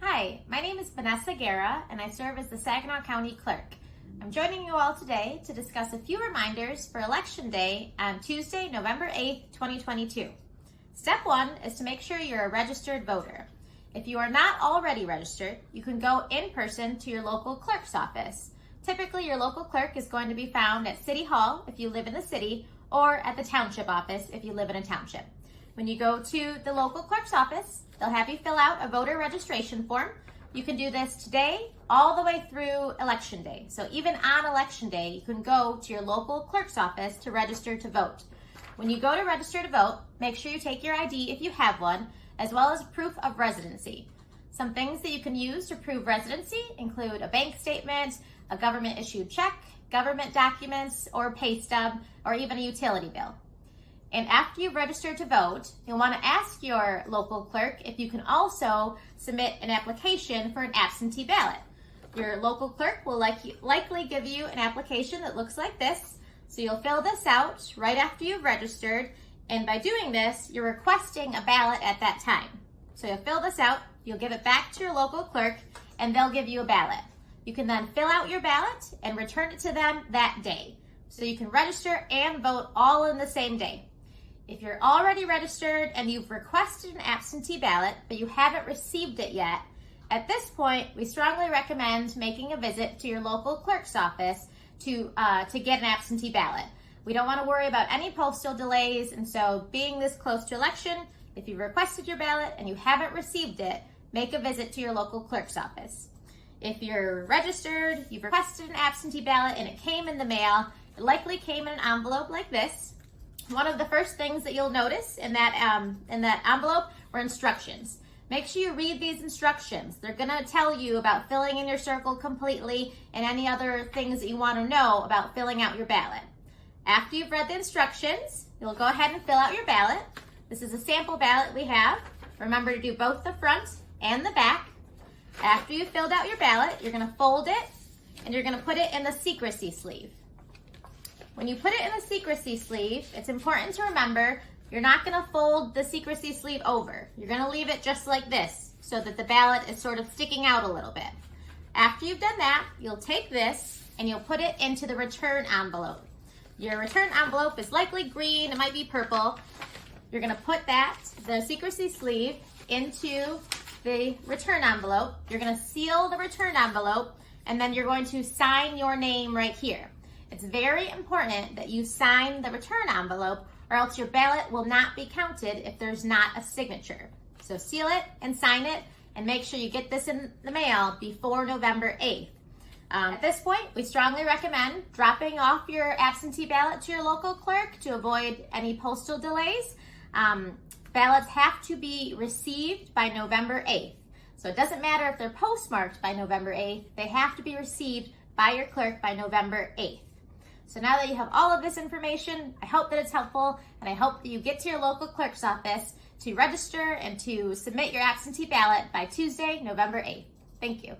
Hi, my name is Vanessa Guerra and I serve as the Saginaw County Clerk. I'm joining you all today to discuss a few reminders for Election Day on Tuesday, November 8th, 2022. Step 1 is to make sure you're a registered voter. If you are not already registered, you can go in person to your local clerk's office. Typically, your local clerk is going to be found at City Hall if you live in the city, or at the township office if you live in a township. When you go to the local clerk's office, they'll have you fill out a voter registration form. You can do this today all the way through Election Day. So even on Election Day, you can go to your local clerk's office to register to vote. When you go to register to vote, make sure you take your ID if you have one, as well as proof of residency. Some things that you can use to prove residency include a bank statement, a government-issued check, government documents, or pay stub, or even a utility bill. And after you've registered to vote, you'll want to ask your local clerk if you can also submit an application for an absentee ballot. Your local clerk will likely give you an application that looks like this. So you'll fill this out right after you've registered, and by doing this, you're requesting a ballot at that time. So you'll fill this out, you'll give it back to your local clerk, and they'll give you a ballot. You can then fill out your ballot and return it to them that day. So you can register and vote all in the same day. If you're already registered and you've requested an absentee ballot, but you haven't received it yet, at this point, we strongly recommend making a visit to your local clerk's office to get an absentee ballot. We don't want to worry about any postal delays, and so being this close to election, if you've requested your ballot and you haven't received it, make a visit to your local clerk's office. If you're registered, you've requested an absentee ballot and it came in the mail, it likely came in an envelope like this. One of the first things that you'll notice in that envelope were instructions. Make sure you read these instructions. They're going to tell you about filling in your circle completely and any other things that you want to know about filling out your ballot. After you've read the instructions, you'll go ahead and fill out your ballot. This is a sample ballot we have. Remember to do both the front and the back. After you've filled out your ballot, you're going to fold it and you're going to put it in the secrecy sleeve. When you put it in the secrecy sleeve, it's important to remember you're not going to fold the secrecy sleeve over. You're going to leave it just like this so that the ballot is sort of sticking out a little bit. After you've done that, you'll take this and you'll put it into the return envelope. Your return envelope is likely green, it might be purple. You're going to put the secrecy sleeve into the return envelope. You're going to seal the return envelope, and then you're going to sign your name right here. It's very important that you sign the return envelope, or else your ballot will not be counted if there's not a signature. So seal it and sign it, and make sure you get this in the mail before November 8th. At this point, we strongly recommend dropping off your absentee ballot to your local clerk to avoid any postal delays. Ballots have to be received by November 8th. So it doesn't matter if they're postmarked by November 8th, they have to be received by your clerk by November 8th. So now that you have all of this information, I hope that it's helpful, and I hope that you get to your local clerk's office to register and to submit your absentee ballot by Tuesday, November 8th. Thank you.